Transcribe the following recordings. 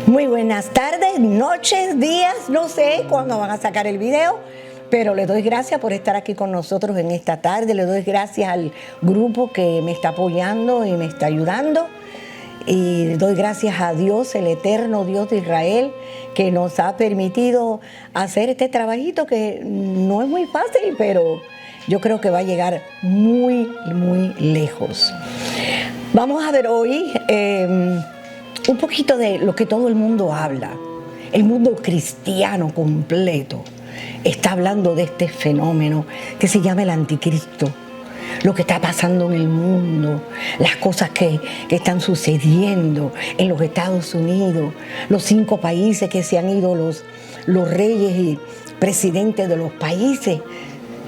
Muy buenas tardes, noches, días, no sé cuándo van a sacar el video, pero le doy gracias por estar aquí con nosotros en esta tarde. Le doy gracias al grupo que me está apoyando y me está ayudando. Y doy gracias a Dios, el eterno Dios de Israel, que nos ha permitido hacer este trabajito que no es muy fácil, pero yo creo que va a llegar muy, muy lejos. Vamos a ver hoy un poquito de lo que todo el mundo habla. El mundo cristiano completo está hablando de este fenómeno que se llama el anticristo. Lo que está pasando en el mundo, las cosas que están sucediendo en los Estados Unidos, los 5 países que se han ido los reyes y presidentes de los países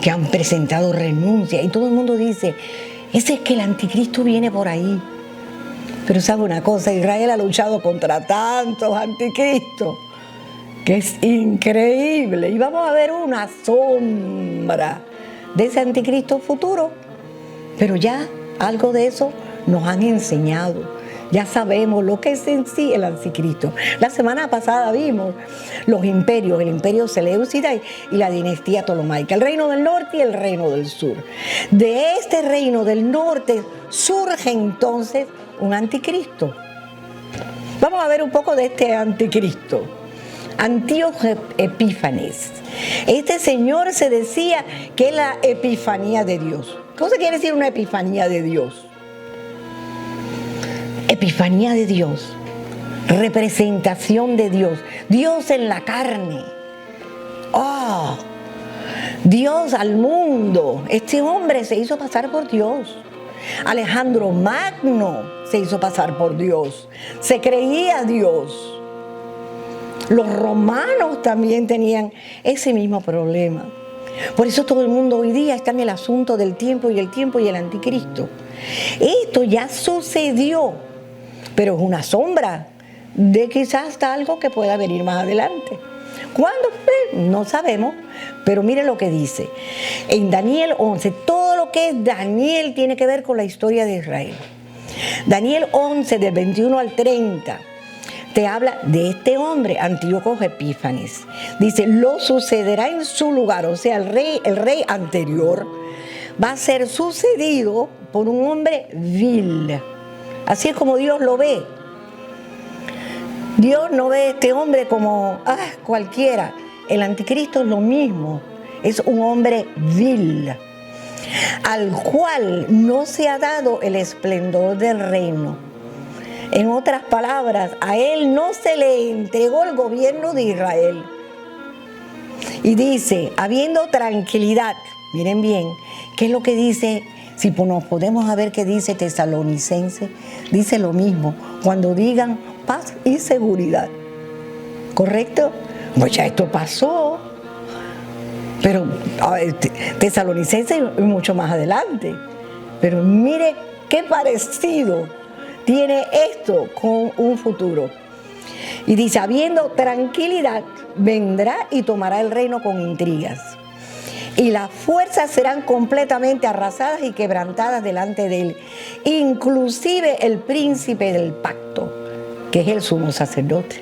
que han presentado renuncia. Y todo el mundo dice, ese es que el anticristo viene por ahí. Pero sabe una cosa, Israel ha luchado contra tantos anticristos que es increíble. Y vamos a ver una sombra de ese anticristo futuro. Pero ya algo de eso nos han enseñado. Ya sabemos lo que es en sí el anticristo. La semana pasada vimos los imperios, el imperio Seleucida y la dinastía Ptolomaica, el reino del norte y el reino del sur. De este reino del norte surge entonces un anticristo. Vamos a ver un poco de este anticristo. Antíoco Epífanes. Este señor se decía que es la epifanía de Dios. ¿Cómo se quiere decir una epifanía de Dios? Epifanía de Dios, representación de Dios, Dios en la carne. ¡Oh! Dios al mundo. Este hombre se hizo pasar por Dios. Alejandro Magno se hizo pasar por Dios. Se creía Dios. Los romanos también tenían ese mismo problema. Por eso todo el mundo hoy día está en el asunto del tiempo y el anticristo. Esto ya sucedió, pero es una sombra de quizás hasta algo que pueda venir más adelante. ¿Cuándo? No sabemos, pero mire lo que dice. En Daniel 11, todo lo que es Daniel tiene que ver con la historia de Israel. Daniel 11, del 21 al 30. Te habla de este hombre, Antíoco Epífanes. Dice, lo sucederá en su lugar, o sea, el rey anterior va a ser sucedido por un hombre vil. Así es como Dios lo ve. Dios no ve a este hombre como cualquiera. El anticristo es lo mismo, es un hombre vil, al cual no se ha dado el esplendor del reino. En otras palabras, a él no se le entregó el gobierno de Israel. Y dice, habiendo tranquilidad, miren bien, ¿qué es lo que dice? Si nos podemos ver qué dice Tesalonicense, dice lo mismo, cuando digan paz y seguridad. ¿Correcto? Pues ya esto pasó. Pero Tesalonicense es mucho más adelante. Pero mire qué parecido tiene esto con un futuro. Y dice, habiendo tranquilidad, vendrá y tomará el reino con intrigas. Y las fuerzas serán completamente arrasadas y quebrantadas delante de él. Inclusive el príncipe del pacto, que es el sumo sacerdote.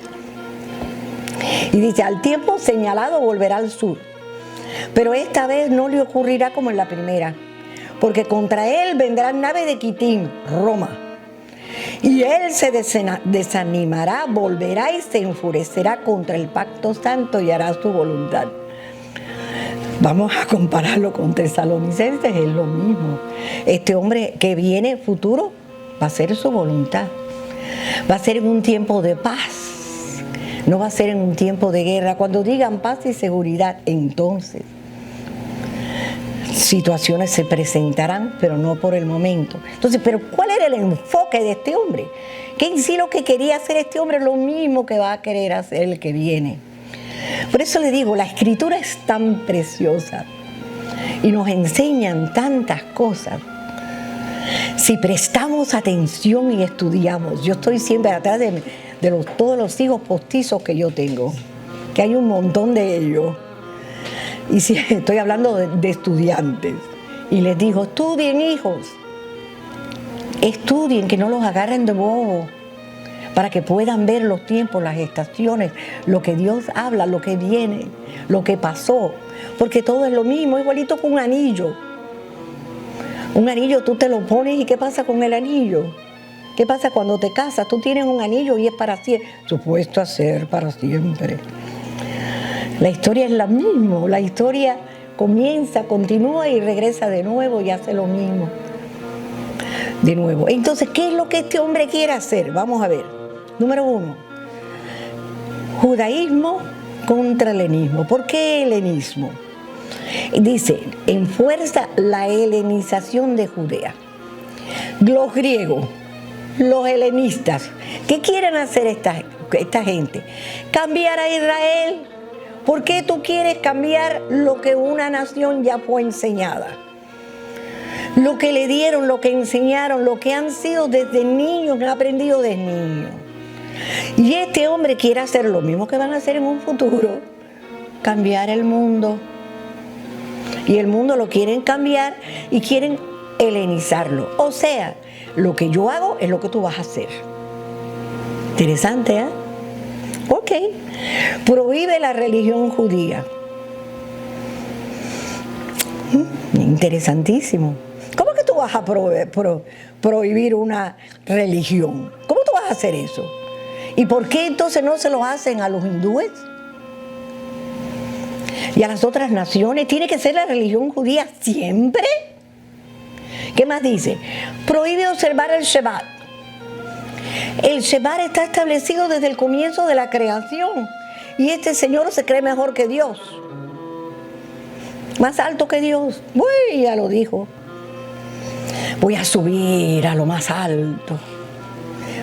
Y dice, al tiempo señalado volverá al sur. Pero esta vez no le ocurrirá como en la primera. Porque contra él vendrán naves de Quitín, Roma. Y él se desanimará, volverá y se enfurecerá contra el pacto santo y hará su voluntad. Vamos a compararlo con Tesalonicenses, es lo mismo. Este hombre que viene futuro va a ser su voluntad. Va a ser en un tiempo de paz, no va a ser en un tiempo de guerra. Cuando digan paz y seguridad, entonces situaciones se presentarán, pero no por el momento. Entonces, ¿pero cuál era el enfoque de este hombre? Que en sí lo que quería hacer este hombre es lo mismo que va a querer hacer el que viene. Por eso le digo, la escritura es tan preciosa y nos enseñan tantas cosas. Si prestamos atención y estudiamos, yo estoy siempre atrás de todos los hijos postizos que yo tengo, que hay un montón de ellos. Y si estoy hablando de estudiantes, y les digo, estudien hijos, estudien, que no los agarren de bobo, para que puedan ver los tiempos, las estaciones, lo que Dios habla, lo que viene, lo que pasó, porque todo es lo mismo, igualito que un anillo. Un anillo tú te lo pones y ¿qué pasa con el anillo? ¿Qué pasa cuando te casas? Tú tienes un anillo y es para siempre, supuesto a ser para siempre. La historia es la misma, la historia comienza, continúa y regresa de nuevo y hace lo mismo. De nuevo. Entonces, ¿qué es lo que este hombre quiere hacer? Vamos a ver. Número 1. Judaísmo contra helenismo. ¿Por qué helenismo? Dice, enfuerza la helenización de Judea. Los griegos, los helenistas, ¿qué quieren hacer esta gente? Cambiar a Israel. ¿Por qué tú quieres cambiar lo que una nación ya fue enseñada? Lo que le dieron, lo que enseñaron, lo que han sido desde niños, han aprendido desde niños. Y este hombre quiere hacer lo mismo que van a hacer en un futuro, cambiar el mundo. Y el mundo lo quieren cambiar y quieren helenizarlo. O sea, lo que yo hago es lo que tú vas a hacer. Interesante, ¿eh? Ok. Prohíbe la religión judía. Interesantísimo. ¿Cómo que tú vas a prohibir una religión? ¿Cómo tú vas a hacer eso? ¿Y por qué entonces no se lo hacen a los hindúes? Y a las otras naciones. ¿Tiene que ser la religión judía siempre? ¿Qué más dice? Prohíbe observar el Shabbat. El Shabbat está establecido desde el comienzo de la creación. Y este Señor se cree mejor que Dios. Más alto que Dios. Uy, ya lo dijo. Voy a subir a lo más alto.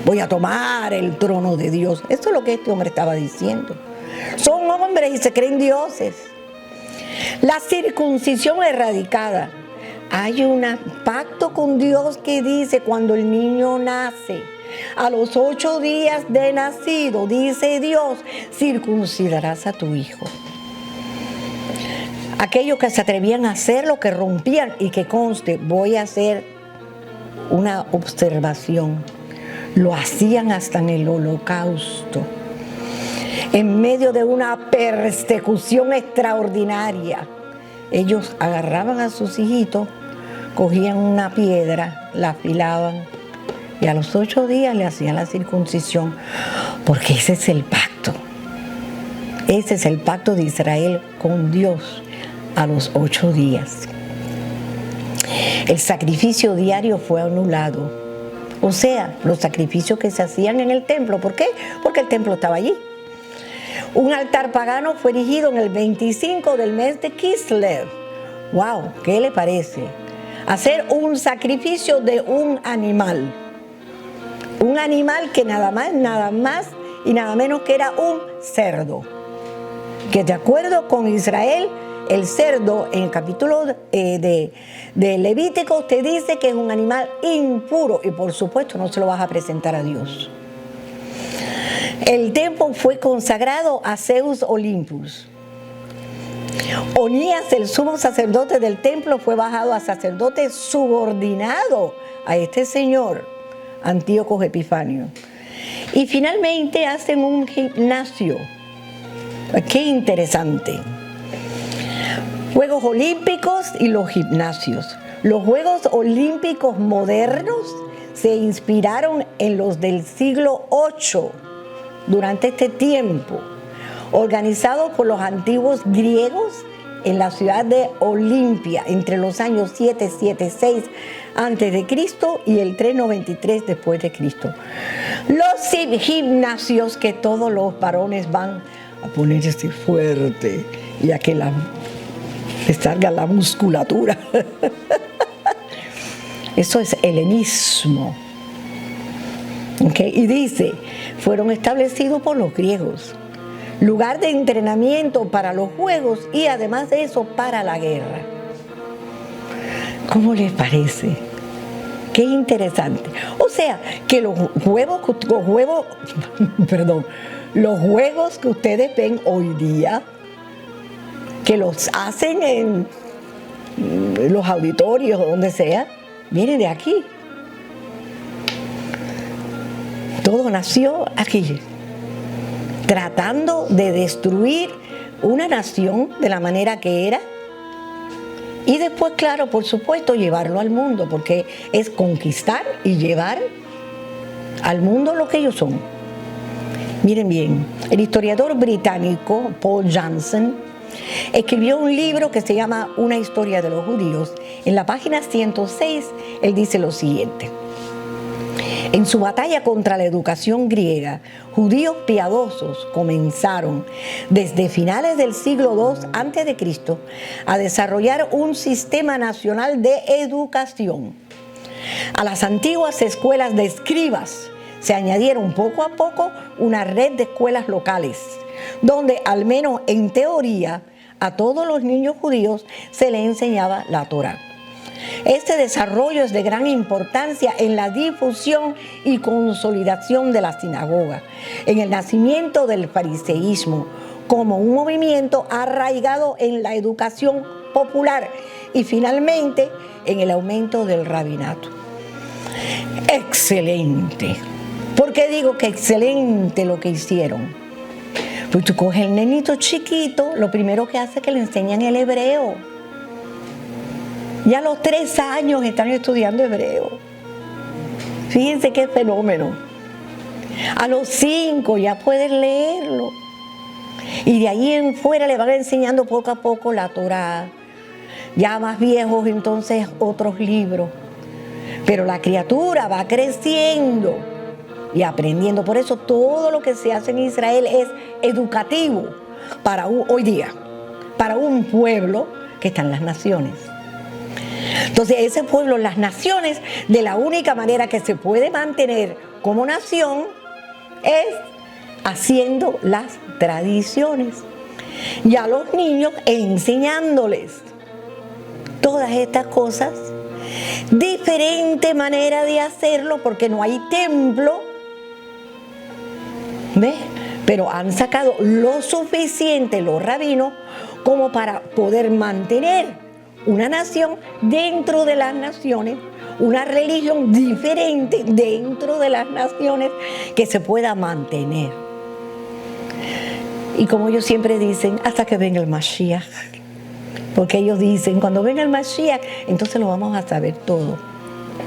Voy a tomar el trono de Dios. Esto es lo que este hombre estaba diciendo. Son hombres y se creen dioses. La circuncisión erradicada. Hay un pacto con Dios que dice cuando el niño nace, a los 8 días de nacido, dice Dios, circuncidarás a tu hijo. Aquellos que se atrevían a hacerlo, que rompían, y que conste, voy a hacer una observación, lo hacían hasta en el holocausto, en medio de una persecución extraordinaria. Ellos agarraban a sus hijitos, cogían una piedra, la afilaban y a los 8 días le hacían la circuncisión, porque ese es el pacto. Ese es el pacto de Israel con Dios a los 8 días. El sacrificio diario fue anulado. O sea, los sacrificios que se hacían en el templo. ¿Por qué? Porque el templo estaba allí. Un altar pagano fue erigido en el 25 del mes de Kislev. ¡Wow! ¿Qué le parece? Hacer un sacrificio de un animal. Un animal que nada más y nada menos que era un cerdo. Que de acuerdo con Israel, el cerdo, en el capítulo de Levítico, te dice que es un animal impuro y por supuesto no se lo vas a presentar a Dios. El templo fue consagrado a Zeus Olympus. Onías, el sumo sacerdote del templo, fue bajado a sacerdote subordinado a este señor, Antíoco Epifanio. Y finalmente hacen un gimnasio. Qué interesante. Juegos Olímpicos y los gimnasios. Los Juegos Olímpicos modernos se inspiraron en los del siglo VIII, durante este tiempo, organizados por los antiguos griegos en la ciudad de Olimpia, entre los años 776 a.C. y el 393 después de Cristo. Los gimnasios que todos los varones van a ponerse fuerte y a que les salga la musculatura. Eso es helenismo. ¿Okay? Y dice, fueron establecidos por los griegos, lugar de entrenamiento para los juegos y además de eso para la guerra. ¿Cómo les parece? Qué interesante. O sea, que los juegos que ustedes ven hoy día, que los hacen en los auditorios o donde sea, vienen de aquí. Todo nació aquí, tratando de destruir una nación de la manera que era. Y después, claro, por supuesto, llevarlo al mundo, porque es conquistar y llevar al mundo lo que ellos son. Miren bien, el historiador británico Paul Johnson escribió un libro que se llama Una historia de los judíos. En la página 106, él dice lo siguiente: en su batalla contra la educación griega, judíos piadosos comenzaron desde finales del siglo II a.C. a desarrollar un sistema nacional de educación. A las antiguas escuelas de escribas se añadieron poco a poco una red de escuelas locales, donde al menos en teoría a todos los niños judíos se les enseñaba la Torá. Este desarrollo es de gran importancia en la difusión y consolidación de la sinagoga, en el nacimiento del fariseísmo, como un movimiento arraigado en la educación popular y finalmente en el aumento del rabinato. ¡Excelente! ¿Por qué digo que excelente lo que hicieron? Pues tú coges el nenito chiquito, lo primero que hace es que le enseñan el hebreo. Ya a los 3 años están estudiando hebreo. Fíjense qué fenómeno. A los 5 ya pueden leerlo. Y de ahí en fuera le van enseñando poco a poco la Torá. Ya más viejos entonces otros libros. Pero la criatura va creciendo y aprendiendo. Por eso todo lo que se hace en Israel es educativo para hoy día, para un pueblo que está en las naciones. Entonces ese pueblo, las naciones, de la única manera que se puede mantener como nación es haciendo las tradiciones y a los niños enseñándoles todas estas cosas. Diferente manera de hacerlo porque no hay templo, ¿ves? Pero han sacado lo suficiente los rabinos como para poder mantener una nación dentro de las naciones, una religión diferente dentro de las naciones que se pueda mantener. Y como ellos siempre dicen, hasta que venga el Mashiach. Porque ellos dicen, cuando venga el Mashiach, entonces lo vamos a saber todo.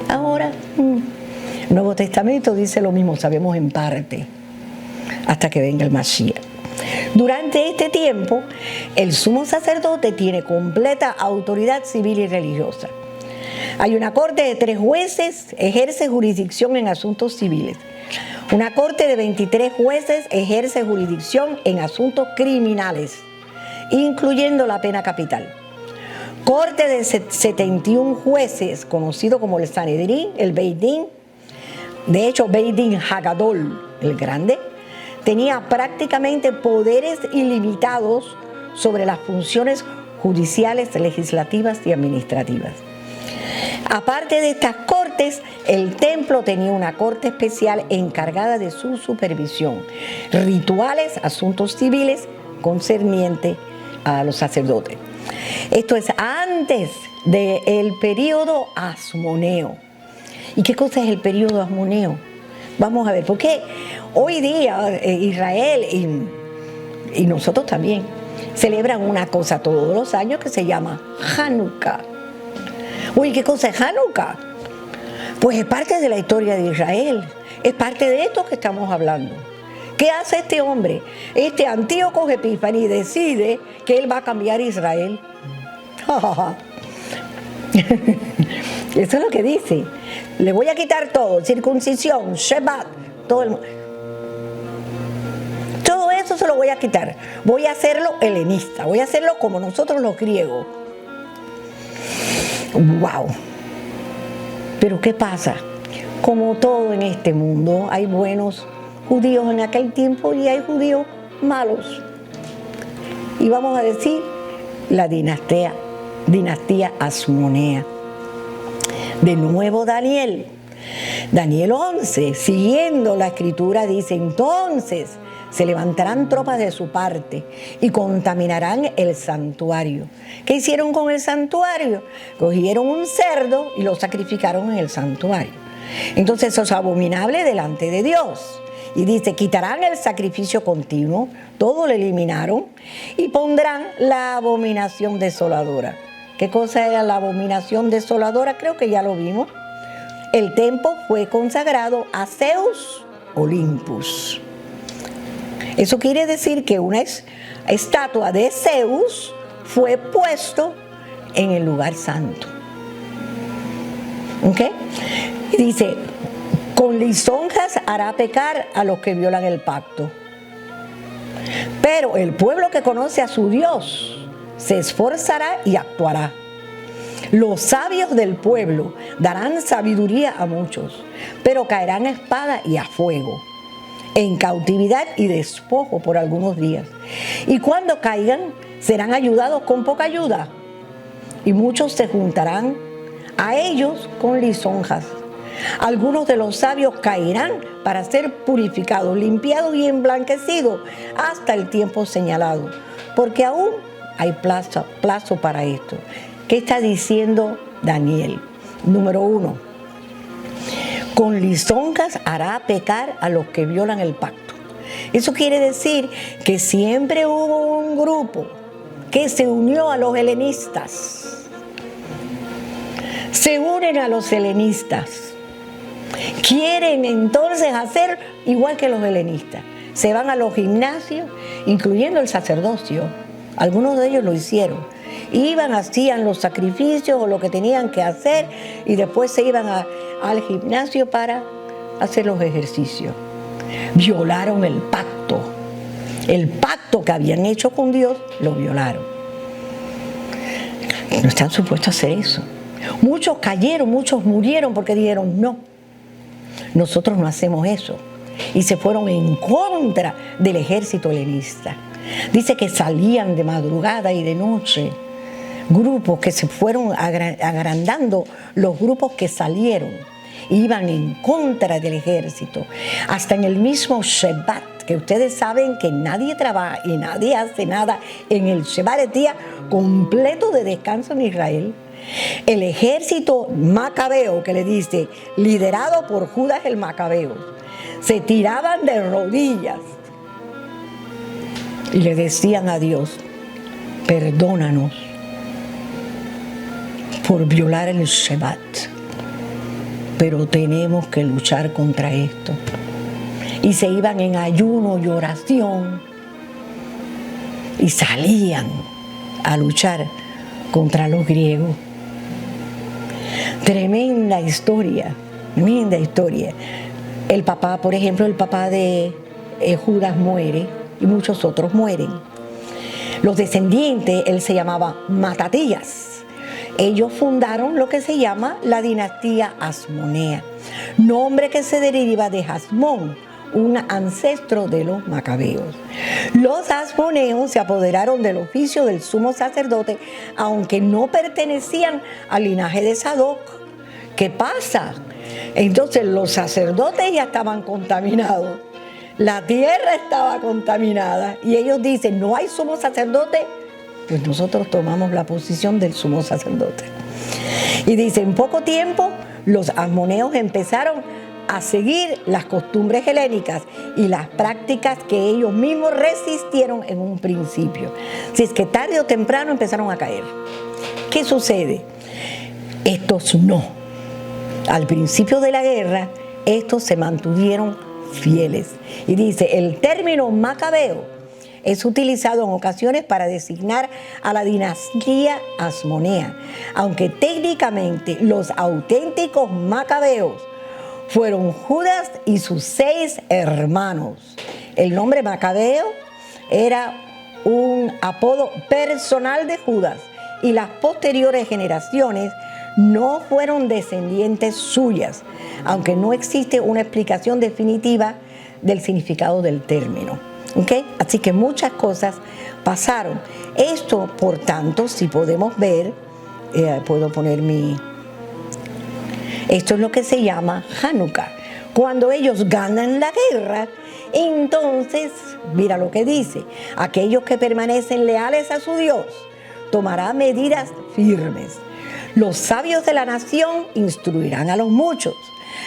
Ahora, el Nuevo Testamento dice lo mismo, sabemos en parte, hasta que venga el Mashiach. Durante este tiempo, el sumo sacerdote tiene completa autoridad civil y religiosa. Hay una corte de 3 jueces, ejerce jurisdicción en asuntos civiles. Una corte de 23 jueces ejerce jurisdicción en asuntos criminales, incluyendo la pena capital. Corte de 71 jueces, conocido como el Sanedrín, el Beit Din. De hecho, Beit Din Hagadol, el grande, tenía prácticamente poderes ilimitados sobre las funciones judiciales, legislativas y administrativas. Aparte de estas cortes, el templo tenía una corte especial encargada de su supervisión, rituales, asuntos civiles concernientes a los sacerdotes. Esto es antes del periodo asmoneo. ¿Y qué cosa es el periodo asmoneo? Vamos a ver, porque hoy día Israel y nosotros también celebran una cosa todos los años que se llama Hanukkah. Uy, ¿qué cosa es Hanukkah? Pues es parte de la historia de Israel, es parte de esto que estamos hablando. ¿Qué hace este hombre? Este Antíoco Epífanes decide que él va a cambiar Israel. Eso es lo que dice. Le voy a quitar todo, circuncisión, Shabbat, todo el mundo. Todo eso se lo voy a quitar. Voy a hacerlo helenista, voy a hacerlo como nosotros los griegos. ¡Wow! Pero ¿qué pasa? Como todo en este mundo, hay buenos judíos en aquel tiempo y hay judíos malos. Y vamos a decir la dinastía asmonea. De nuevo Daniel 11, siguiendo la escritura, dice: entonces se levantarán tropas de su parte y contaminarán el santuario. ¿Qué hicieron con el santuario? Cogieron un cerdo y lo sacrificaron en el santuario. Entonces eso es abominable delante de Dios. Y dice, quitarán el sacrificio continuo, todo lo eliminaron, y pondrán la abominación desoladora. ¿Qué cosa era la abominación desoladora? Creo que ya lo vimos. El templo fue consagrado a Zeus Olympus. Eso quiere decir que una estatua de Zeus fue puesto en el lugar santo. ¿Ok? Y dice, con lisonjas hará pecar a los que violan el pacto. Pero el pueblo que conoce a su Dios se esforzará y actuará. Los sabios del pueblo darán sabiduría a muchos, pero caerán a espada y a fuego, en cautividad y despojo por algunos días. Y cuando caigan, serán ayudados con poca ayuda, y muchos se juntarán a ellos con lisonjas. Algunos de los sabios caerán para ser purificados, limpiados y emblanquecidos hasta el tiempo señalado, porque aún hay plazo para esto. ¿Qué está diciendo Daniel? Número 1, con lisonjas hará pecar a los que violan el pacto. Eso quiere decir que siempre hubo un grupo que se unió a los helenistas. Se unen a los helenistas. Quieren entonces hacer igual que los helenistas. Se van a los gimnasios, incluyendo el sacerdocio. Algunos de ellos lo hicieron. Iban, hacían los sacrificios o lo que tenían que hacer y después se iban al gimnasio para hacer los ejercicios. Violaron el pacto. El pacto que habían hecho con Dios, lo violaron. No están supuestos a hacer eso. Muchos cayeron, muchos murieron porque dijeron, no, nosotros no hacemos eso. Y se fueron en contra del ejército helenista. Dice que salían de madrugada y de noche. Grupos que se fueron agrandando, los grupos que salieron, iban en contra del ejército. Hasta en el mismo Shabbat, que ustedes saben que nadie trabaja y nadie hace nada en el Shabbat, el día completo de descanso en Israel. El ejército macabeo, que le dice, liderado por Judas el Macabeo, se tiraban de rodillas y le decían a Dios, perdónanos por violar el Shabbat, pero tenemos que luchar contra esto. Y se iban en ayuno y oración y salían a luchar contra los griegos. Tremenda historia, tremenda historia. El papá, por ejemplo, el papá de Judas muere y muchos otros mueren. Los descendientes, él se llamaba Matatías. Ellos fundaron lo que se llama la dinastía Asmonea, nombre que se deriva de Asmón, un ancestro de los macabeos. Los asmoneos se apoderaron del oficio del sumo sacerdote, aunque no pertenecían al linaje de Sadoc. ¿Qué pasa? Entonces los sacerdotes ya estaban contaminados, la tierra estaba contaminada y ellos dicen, no hay sumo sacerdote, pues nosotros tomamos la posición del sumo sacerdote. Y dice, en poco tiempo los asmoneos empezaron a seguir las costumbres helénicas y las prácticas que ellos mismos resistieron en un principio. Si es que tarde o temprano empezaron a caer. ¿Qué sucede? Estos no. Al principio de la guerra, estos se mantuvieron fieles. Y dice, el término macabeo es utilizado en ocasiones para designar a la dinastía asmonea, aunque técnicamente los auténticos macabeos fueron Judas y sus 6 hermanos. El nombre macabeo era un apodo personal de Judas y las posteriores generaciones no fueron descendientes suyas, aunque no existe una explicación definitiva del significado del término. ¿Okay? Así que muchas cosas pasaron. Esto, por tanto, si podemos ver, puedo poner esto es lo que se llama Hanukkah. Cuando ellos ganan la guerra, entonces, mira lo que dice, aquellos que permanecen leales a su Dios tomará medidas firmes. Los sabios de la nación instruirán a los muchos.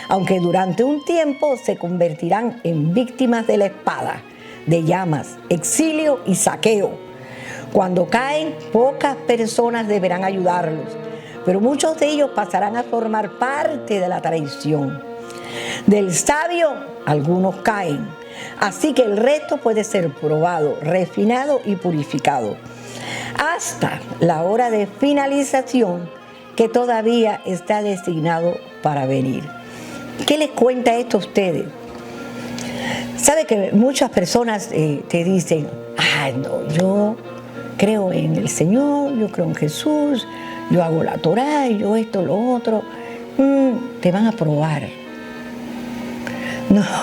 aunque durante un tiempo se convertirán en víctimas de la espada, de llamas, exilio y saqueo. Cuando caen, pocas personas deberán ayudarlos, pero muchos de ellos pasarán a formar parte de la traición. Del sabio, algunos caen, así que el resto puede ser probado, refinado y purificado, hasta la hora de finalización que todavía está designado para venir. ¿Qué les cuenta esto a ustedes? Sabe que muchas personas te dicen, no, yo creo en el Señor, yo creo en Jesús, yo hago la Torá, yo esto, lo otro. Te van a probar.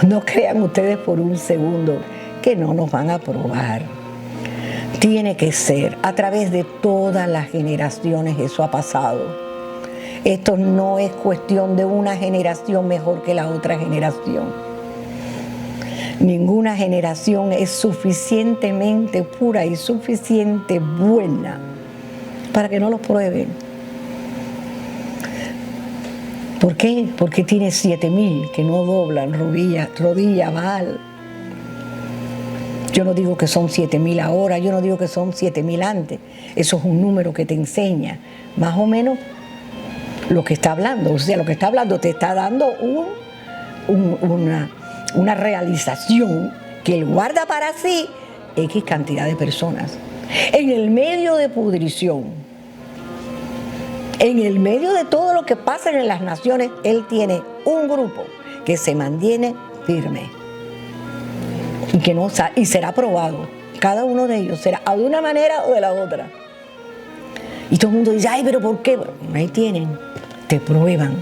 No crean ustedes por un segundo que no nos van a probar. Tiene que ser a través de todas las generaciones, eso ha pasado. Esto no es cuestión de una generación mejor que la otra generación. Ninguna generación es suficientemente pura y suficiente buena para que no lo prueben. ¿Por qué? Porque tiene 7,000 que no doblan rodilla Baal. Yo no digo que son 7,000 ahora, yo no digo que son 7,000 antes. Eso es un número que te enseña más o menos lo que está hablando. O sea, lo que está hablando te está dando una realización que él guarda para sí X cantidad de personas. En el medio de pudrición, en el medio de todo lo que pasa en las naciones, él tiene un grupo que se mantiene firme y será probado. Cada uno de ellos será de una manera o de la otra. Y todo el mundo dice, ay, pero ¿por qué? Bueno, ahí tienen, te prueban.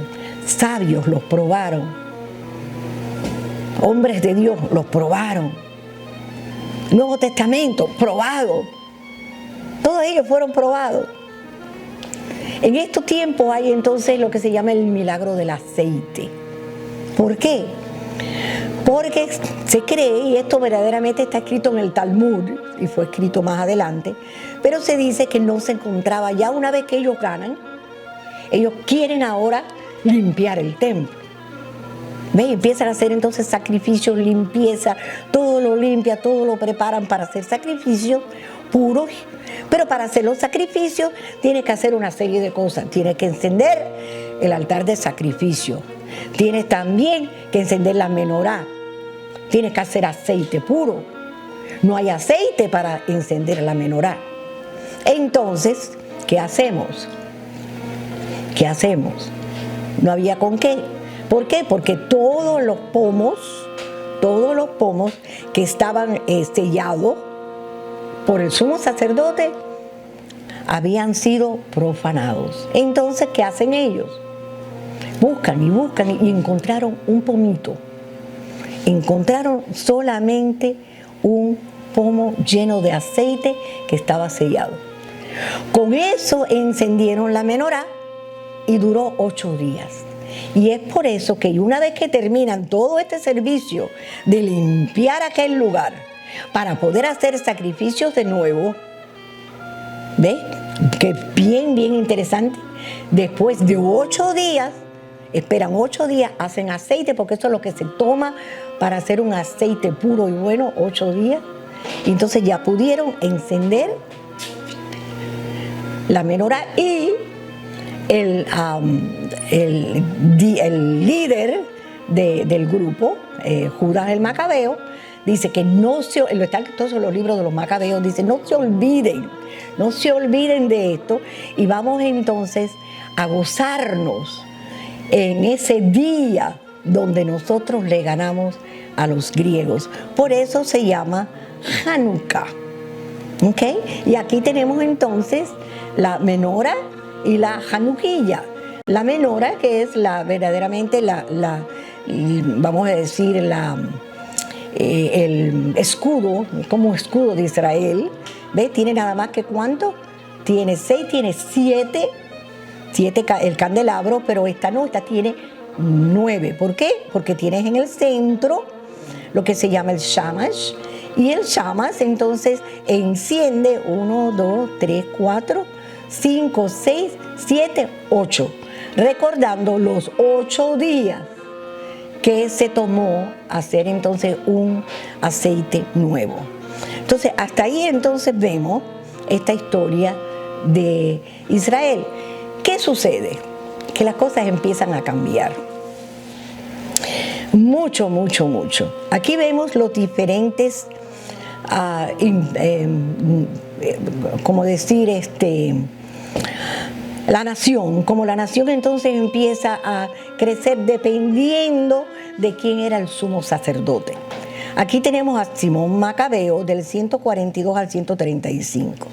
Sabios los probaron. Hombres de Dios los probaron. Nuevo Testamento, probado. Todos ellos fueron probados. En estos tiempos hay entonces lo que se llama el milagro del aceite. ¿Por qué? Porque se cree, y esto verdaderamente está escrito en el Talmud, y fue escrito más adelante, pero se dice que no se encontraba ya una vez que ellos ganan, ellos quieren ahora limpiar el templo. ¿Ves? Empiezan a hacer entonces sacrificios, limpieza, todo lo limpia, todo lo preparan para hacer sacrificios puros. Pero para hacer los sacrificios tienes que hacer una serie de cosas. Tienes que encender el altar de sacrificio. Tienes también que encender la menorá. Tienes que hacer aceite puro. No hay aceite para encender la menorá. Entonces, ¿qué hacemos? ¿Qué hacemos? No había con qué. ¿Por qué? Porque todos los pomos que estaban sellados por el sumo sacerdote habían sido profanados. Entonces, ¿qué hacen ellos? Buscan y encontraron un pomito. Encontraron solamente un pomo lleno de aceite que estaba sellado. Con eso encendieron la menorá y duró 8 días. Y es por eso que una vez que terminan todo este servicio de limpiar aquel lugar para poder hacer sacrificios de nuevo, ¿ves? Que bien interesante. Después de 8 días, esperan 8 días, hacen aceite, porque eso es lo que se toma para hacer un aceite puro y bueno, 8 días. Y entonces ya pudieron encender la menorá y el líder del grupo, Judas el Macabeo, dice que lo están todos los libros de los Macabeos, dice no se olviden de esto y vamos entonces a gozarnos en ese día donde nosotros le ganamos a los griegos. Por eso se llama Hanukkah. ¿Ok? Y aquí tenemos entonces la menorá y la Hanukkah. La menorá, que es verdaderamente vamos a decir, el escudo, como escudo de Israel. ¿Ves? Tiene nada más que ¿cuánto? Tiene 6, tiene 7 el candelabro, pero esta tiene 9. ¿Por qué? Porque tienes en el centro lo que se llama el shamash, y el shamash entonces enciende 1, 2, 3, 4, 5, 6, 7, 8, recordando los 8 días que se tomó hacer entonces un aceite nuevo. Entonces, hasta ahí entonces vemos esta historia de Israel. ¿Qué sucede? Que las cosas empiezan a cambiar. Mucho, mucho, mucho. Aquí vemos los diferentes, como decir, la nación, como la nación entonces empieza a crecer dependiendo de quién era el sumo sacerdote. Aquí tenemos a Simón Macabeo del 142 al 135.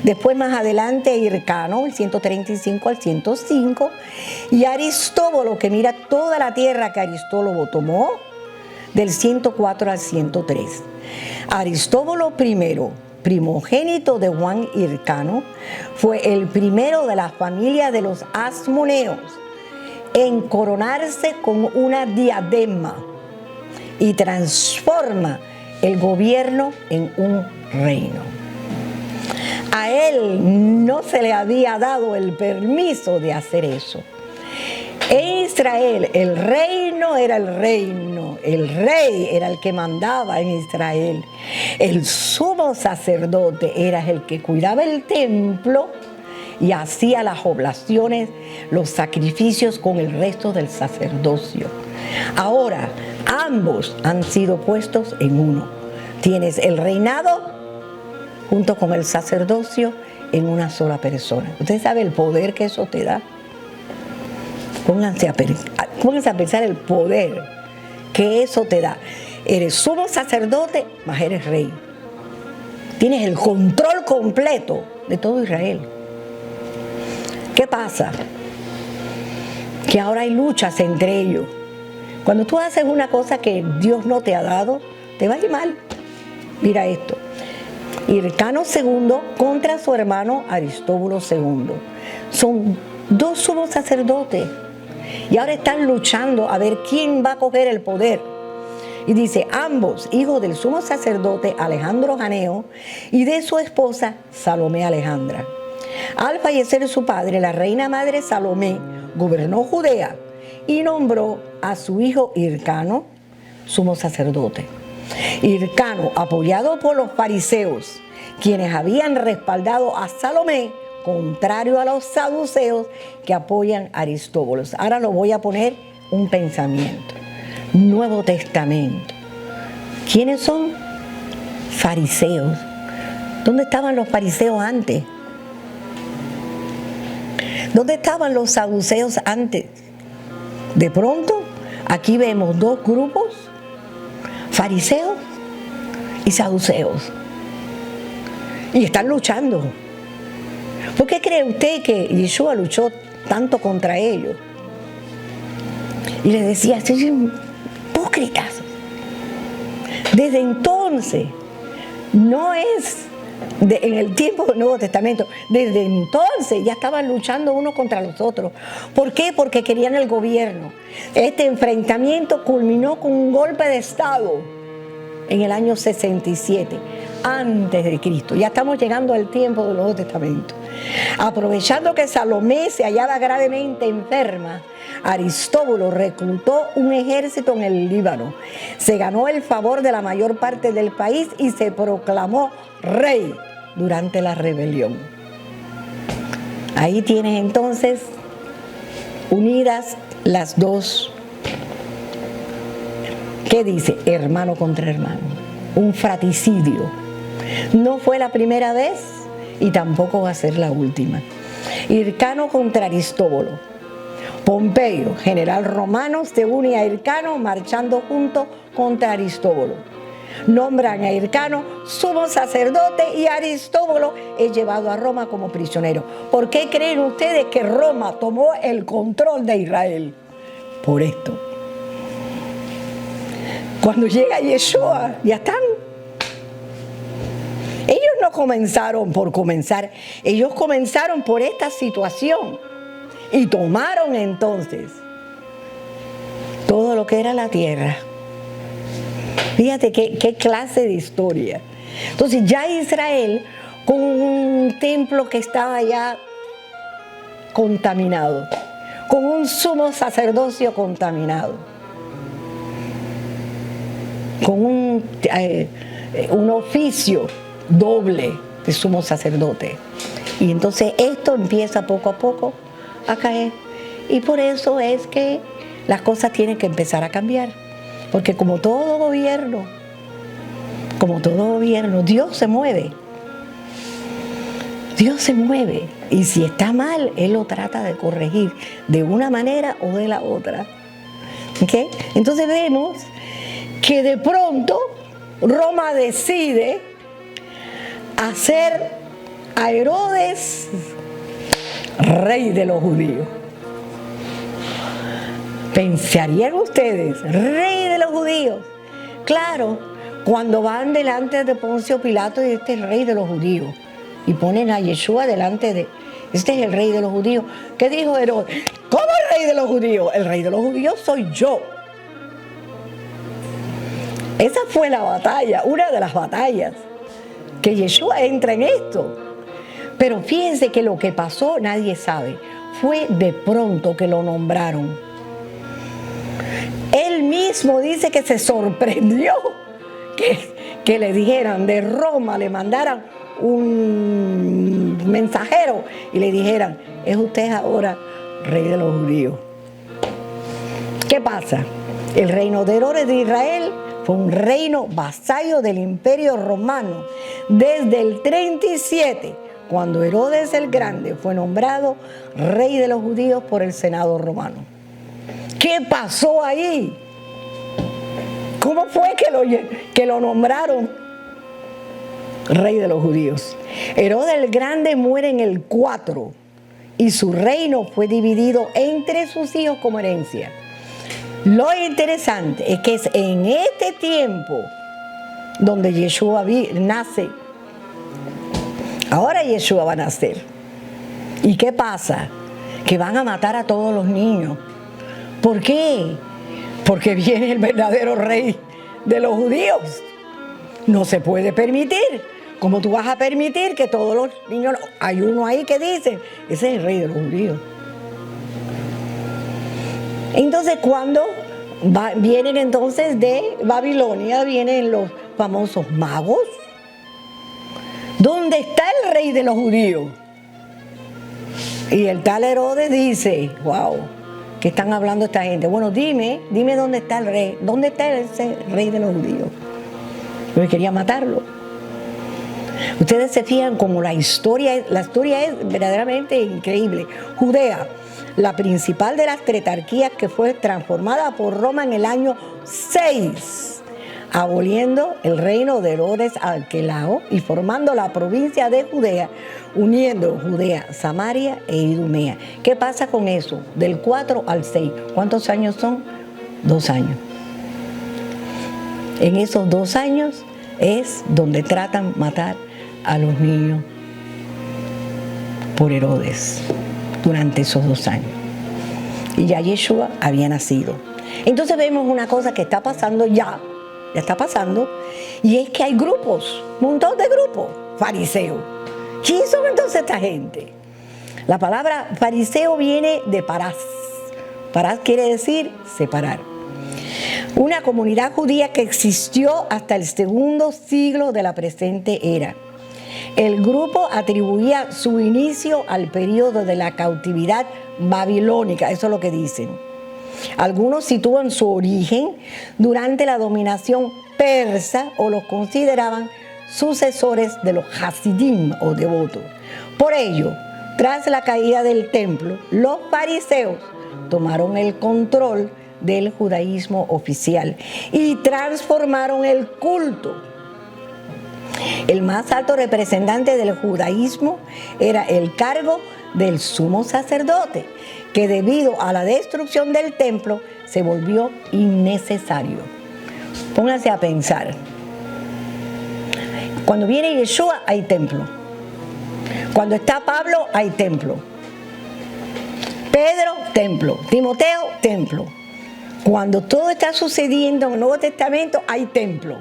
Después más adelante Hircano, el 135 al 105. Y Aristóbulo, que mira toda la tierra que Aristóbulo tomó, del 104 al 103. Aristóbulo I, primogénito de Juan Hircano, fue el primero de la familia de los Asmoneos en coronarse con una diadema y transforma el gobierno en un reino. A él no se le había dado el permiso de hacer eso. En Israel el reino era el reino, el rey era el que mandaba en Israel. El sumo sacerdote era el que cuidaba el templo y hacía las oblaciones, los sacrificios con el resto del sacerdocio. Ahora, ambos han sido puestos en uno. Tienes el reinado junto con el sacerdocio en una sola persona. ¿Usted sabe el poder que eso te da? Pónganse a pensar el poder que eso te da. Eres sumo sacerdote, más eres rey. Tienes el control completo de todo Israel. ¿Qué pasa? Que ahora hay luchas entre ellos. Cuando tú haces una cosa que Dios no te ha dado, te va a ir mal. Mira esto. Hircano II contra su hermano Aristóbulo II. Son dos sumos sacerdotes. Y ahora están luchando a ver quién va a coger el poder. Y dice, ambos hijos del sumo sacerdote Alejandro Janeo y de su esposa Salomé Alejandra. Al fallecer su padre, la reina madre Salomé gobernó Judea y nombró a su hijo Hircano sumo sacerdote. Hircano, apoyado por los fariseos, quienes habían respaldado a Salomé, contrario a los saduceos que apoyan a Aristóbulo. Ahora lo voy a poner un pensamiento. Nuevo Testamento. ¿Quiénes son? Fariseos. ¿Dónde estaban los fariseos antes? ¿Dónde estaban los saduceos antes? De pronto, aquí vemos dos grupos, fariseos y saduceos. Y están luchando. ¿Por qué cree usted que Yeshua luchó tanto contra ellos? Y les decía, soy hipócritas. Desde entonces, no es en el tiempo del Nuevo Testamento, desde entonces ya estaban luchando unos contra los otros. ¿Por qué? Porque querían el gobierno. Este enfrentamiento culminó con un golpe de Estado en el año 67, antes de Cristo. Ya estamos llegando al tiempo del Nuevo Testamento. Aprovechando que Salomé se hallaba gravemente enferma, Aristóbulo reclutó un ejército en el Líbano. Se ganó el favor de la mayor parte del país y se proclamó rey durante la rebelión. Ahí tienes entonces unidas las dos. ¿Qué dice? Hermano contra hermano. Un fratricidio. No fue la primera vez y tampoco va a ser la última. Hircano contra Aristóbulo. Pompeyo, general romano, se une a Hircano marchando junto contra Aristóbulo. Nombran a Hircano sumo sacerdote y Aristóbulo es llevado a Roma como prisionero. ¿Por qué creen ustedes que Roma tomó el control de Israel? Por esto. Cuando llega Yeshua, ya están. Ellos no comenzaron por comenzar, ellos comenzaron por esta situación y tomaron entonces todo lo que era la tierra. Fíjate qué clase de historia. Entonces ya Israel, con un templo que estaba ya contaminado, con un sumo sacerdocio contaminado. con un oficio doble de sumo sacerdote. Y entonces esto empieza poco a poco a caer. Y por eso es que las cosas tienen que empezar a cambiar. Porque como todo gobierno, Dios se mueve. Dios se mueve. Y si está mal, Él lo trata de corregir de una manera o de la otra. ¿Okay? Entonces vemos que de pronto Roma decide hacer a Herodes rey de los judíos. ¿Pensarían ustedes, rey de los judíos? Claro, cuando van delante de Poncio Pilato y este es el rey de los judíos, y ponen a Yeshua delante de, este es el rey de los judíos. ¿Qué dijo Herodes? ¿Cómo el rey de los judíos? El rey de los judíos soy yo. Esa fue la batalla, una de las batallas, que Yeshua entra en esto. Pero fíjense que lo que pasó nadie sabe. Fue de pronto que lo nombraron. Él mismo dice que se sorprendió que le dijeran de Roma, le mandaran un mensajero y le dijeran, es usted ahora rey de los judíos. ¿Qué pasa? El reino de Herodes de Israel fue un reino vasallo del Imperio Romano desde el 37, cuando Herodes el Grande fue nombrado rey de los judíos por el Senado romano. ¿Qué pasó ahí? ¿Cómo fue que lo nombraron rey de los judíos? Herodes el Grande muere en el 4 y su reino fue dividido entre sus hijos como herencia. Lo interesante es que es en este tiempo donde Yeshua nace. Ahora Yeshua va a nacer. ¿Y qué pasa? Que van a matar a todos los niños. ¿Por qué? Porque viene el verdadero rey de los judíos. No se puede permitir. ¿Cómo tú vas a permitir que todos los niños... Hay uno ahí que dice, ese es el rey de los judíos. Entonces, cuando vienen entonces de Babilonia, vienen los famosos magos. ¿Dónde está el rey de los judíos? Y el tal Herodes dice, wow, ¿qué están hablando esta gente? Bueno, dime dónde está el rey. ¿Dónde está ese rey de los judíos? Porque quería matarlo. Ustedes se fijan como la historia es verdaderamente increíble. Judea, la principal de las tetrarquías que fue transformada por Roma en el año 6, aboliendo el reino de Herodes Arquelao y formando la provincia de Judea, uniendo Judea, Samaria e Idumea. ¿Qué pasa con eso? Del 4 al 6. ¿Cuántos años son? 2 años. En esos 2 años es donde tratan matar a los niños por Herodes durante esos 2 años. Y ya Yeshua había nacido. Entonces vemos una cosa que está pasando ya está pasando, y es que hay grupos, un montón de grupos, fariseos. ¿Quién son entonces esta gente? La palabra fariseo viene de parás. Parás quiere decir separar. Una comunidad judía que existió hasta el 2 siglo de la presente era. El grupo atribuía su inicio al periodo de la cautividad babilónica, eso es lo que dicen. Algunos sitúan su origen durante la dominación persa o los consideraban sucesores de los hasidim o devotos. Por ello, tras la caída del templo, los fariseos tomaron el control del judaísmo oficial y transformaron el culto. El más alto representante del judaísmo era el cargo del sumo sacerdote, que debido a la destrucción del templo se volvió innecesario. Pónganse a pensar. Cuando viene Yeshua hay templo. Cuando está Pablo hay templo. Pedro, templo. Timoteo, templo. Cuando todo está sucediendo en el Nuevo Testamento hay templo.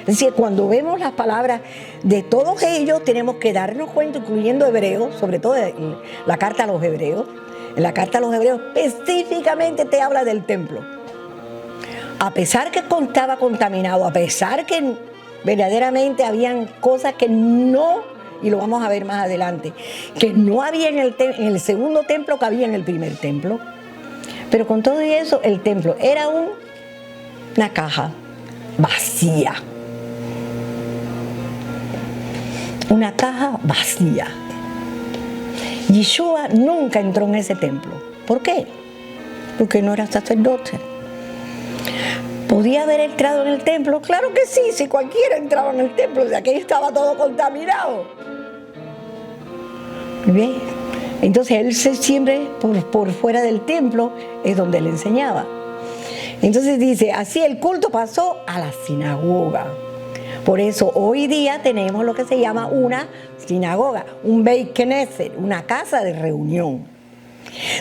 Es decir, cuando vemos las palabras de todos ellos tenemos que darnos cuenta, incluyendo Hebreos, sobre todo la carta a los Hebreos. En la carta a los Hebreos específicamente te habla del templo. a pesar que estaba contaminado, a pesar que verdaderamente habían cosas que no, y lo vamos a ver más adelante, que no había en el segundo templo que había en el primer templo. Pero con todo eso, el templo era una caja vacía. Una caja vacía. Yeshua nunca entró en ese templo. ¿Por qué? Porque no era sacerdote. ¿Podía haber entrado en el templo? Claro que sí, si cualquiera entraba en el templo, de aquello estaba todo contaminado. ¿Bien? Entonces él siempre por fuera del templo es donde él enseñaba. Entonces dice, así el culto pasó a la sinagoga. Por eso hoy día tenemos lo que se llama una sinagoga, un Beit Knesset, una casa de reunión.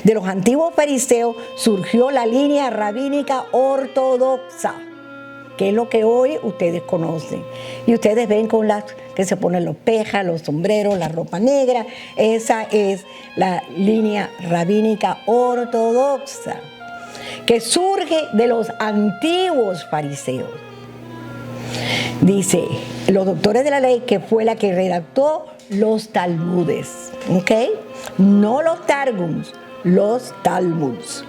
De los antiguos fariseos surgió la línea rabínica ortodoxa, que es lo que hoy ustedes conocen. Y ustedes ven con las que se ponen los pejas, los sombreros, la ropa negra. Esa es la línea rabínica ortodoxa, que surge de los antiguos fariseos. Dice, los doctores de la ley, que fue la que redactó los talmudes, ¿ok? No los targums, los talmuds.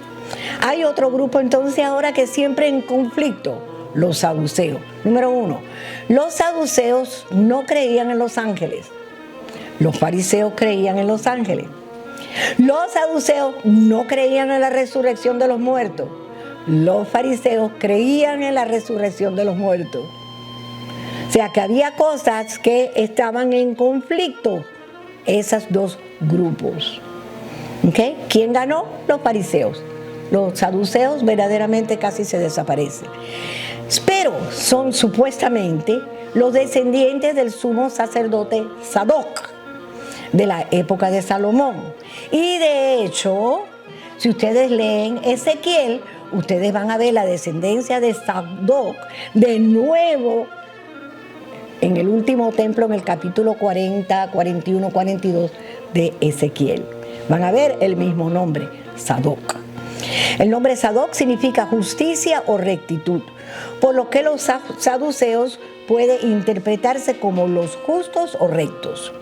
Hay otro grupo entonces ahora que siempre en conflicto, los saduceos. Número 1, los saduceos no creían en los ángeles. Los fariseos creían en los ángeles. Los saduceos no creían en la resurrección de los muertos. Los fariseos creían en la resurrección de los muertos. O sea que había cosas que estaban en conflicto, esos dos grupos. ¿Okay? ¿Quién ganó? Los fariseos. Los saduceos verdaderamente casi se desaparecen. Pero son supuestamente los descendientes del sumo sacerdote Sadoc, de la época de Salomón. Y de hecho, si ustedes leen Ezequiel, ustedes van a ver la descendencia de Sadoc de nuevo en el último templo, en el capítulo 40, 41, 42 de Ezequiel. Van a ver el mismo nombre, Sadoc. El nombre Sadoc significa justicia o rectitud, por lo que los saduceos puede interpretarse como los justos o rectos.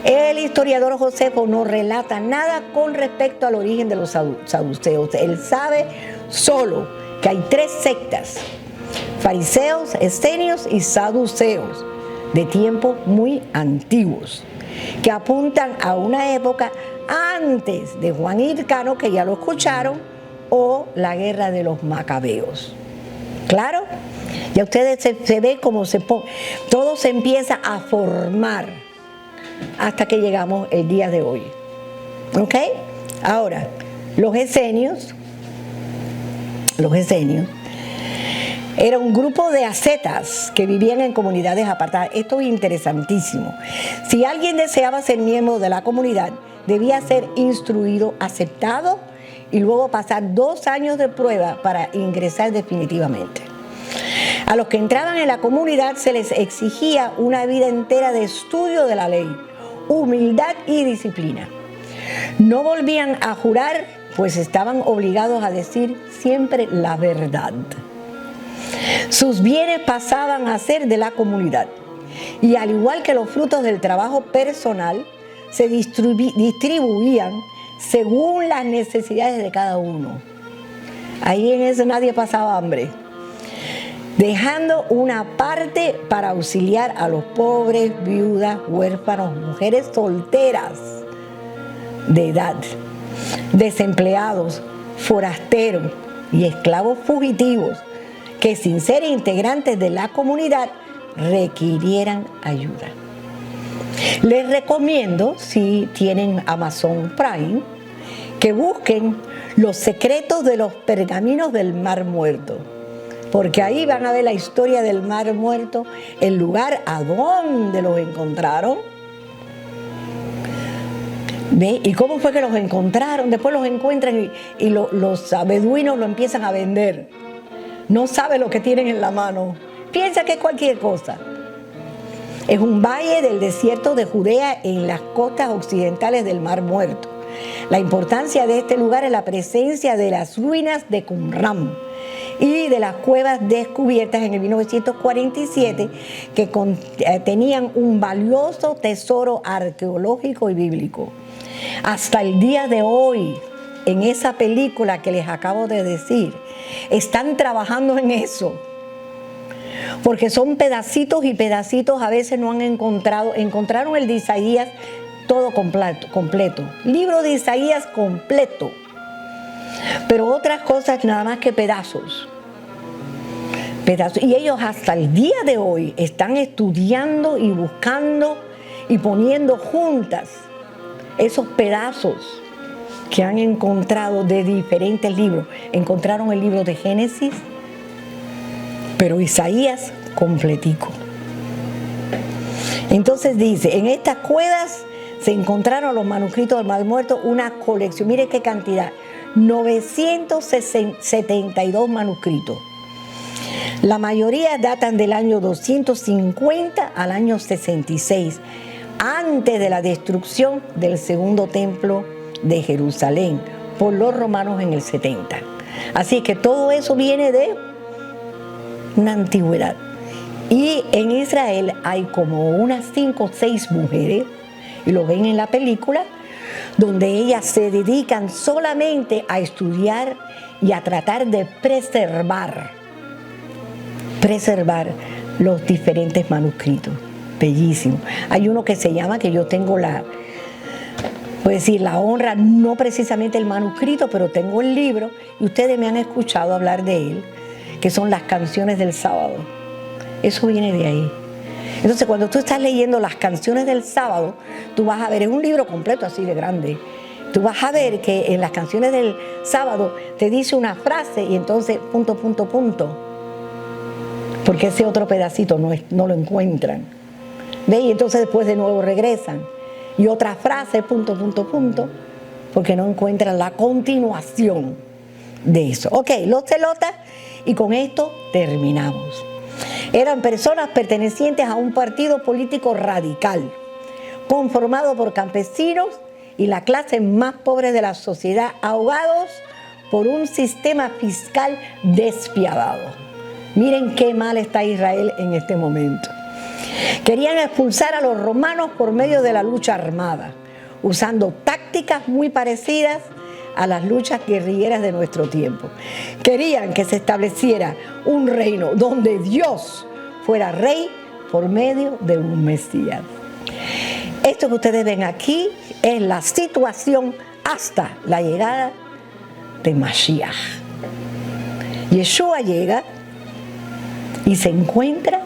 El historiador Josefo no relata nada con respecto al origen de los saduceos. Él sabe solo que hay 3 sectas: fariseos, esenios y saduceos, de tiempos muy antiguos, que apuntan a una época antes de Juan Hircano, que ya lo escucharon, o la guerra de los macabeos. ¿Claro? Ya ustedes se ve cómo todo se empieza a formar hasta que llegamos el día de hoy. ¿Ok? Ahora, los esenios era un grupo de ascetas que vivían en comunidades apartadas. Esto es interesantísimo. Si alguien deseaba ser miembro de la comunidad, debía ser instruido, aceptado y luego pasar 2 años de prueba para ingresar definitivamente. A los que entraban en la comunidad se les exigía una vida entera de estudio de la ley, humildad y disciplina. No volvían a jurar, pues estaban obligados a decir siempre la verdad. Sus bienes pasaban a ser de la comunidad, y al igual que los frutos del trabajo personal, se distribuían según las necesidades de cada uno. Ahí en eso nadie pasaba hambre, dejando una parte para auxiliar a los pobres, viudas, huérfanos, mujeres solteras de edad, desempleados, forasteros y esclavos fugitivos que, sin ser integrantes de la comunidad, requirieran ayuda. Les recomiendo, si tienen Amazon Prime, que busquen los secretos de los pergaminos del Mar Muerto, porque ahí van a ver la historia del Mar Muerto, el lugar a donde los encontraron. ¿Ve? ¿Y cómo fue que los encontraron? Después los encuentran y los beduinos lo empiezan a vender. No sabe lo que tienen en la mano. Piensa que es cualquier cosa. Es un valle del desierto de Judea en las costas occidentales del Mar Muerto. La importancia de este lugar es la presencia de las ruinas de Qumran y de las cuevas descubiertas en el 1947 que tenían un valioso tesoro arqueológico y bíblico. Hasta el día de hoy, en esa película que les acabo de decir, están trabajando en eso. Porque son pedacitos y pedacitos, a veces no han encontrado. Encontraron el de Isaías todo completo. Libro de Isaías completo. Pero otras cosas nada más que pedazos. Y ellos hasta el día de hoy están estudiando y buscando y poniendo juntas esos pedazos que han encontrado de diferentes libros. Encontraron el libro de Génesis, pero Isaías completico. Entonces dice, en estas cuevas se encontraron los manuscritos del Mar Muerto, una colección, mire qué cantidad, 972 manuscritos. La mayoría datan del año 250 al año 66, antes de la destrucción del segundo templo de Jerusalén por los romanos en el 70. Así que todo eso viene de una antigüedad. Y en Israel hay como unas 5 o 6 mujeres, y lo ven en la película, donde ellas se dedican solamente a estudiar y a tratar de preservar los diferentes manuscritos. Bellísimo. Hay uno que se llama, que yo tengo la honra, no precisamente el manuscrito, pero tengo el libro, y ustedes me han escuchado hablar de él, que son las canciones del sábado. Eso viene de ahí. Entonces, cuando tú estás leyendo las canciones del sábado, tú vas a ver, es un libro completo así de grande, tú vas a ver que en las canciones del sábado te dice una frase y entonces punto, punto, punto, porque ese otro pedacito no lo encuentran. ¿Ve? Y entonces después de nuevo regresan. Y otra frase, punto, punto, punto, porque no encuentran la continuación de eso. Ok, los celotas, y con esto terminamos. Eran personas pertenecientes a un partido político radical, conformado por campesinos y la clase más pobre de la sociedad, ahogados por un sistema fiscal despiadado. Miren qué mal está Israel en este momento. Querían expulsar a los romanos por medio de la lucha armada, usando tácticas muy parecidas a las luchas guerrilleras de nuestro tiempo. Querían que se estableciera un reino donde Dios fuera rey por medio de un Mesías. Esto que ustedes ven aquí es la situación hasta la llegada de Mashiach. Yeshua llega y se encuentra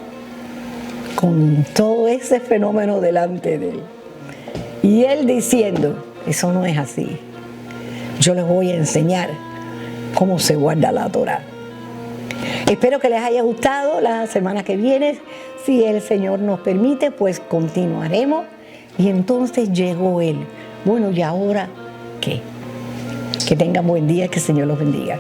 con todo ese fenómeno delante de él. Y él diciendo, eso no es así. Yo les voy a enseñar cómo se guarda la Torá. Espero que les haya gustado. La semana que viene, si el Señor nos permite, pues continuaremos. Y entonces llegó él. Bueno, ¿y ahora qué? Que tengan buen día, que el Señor los bendiga.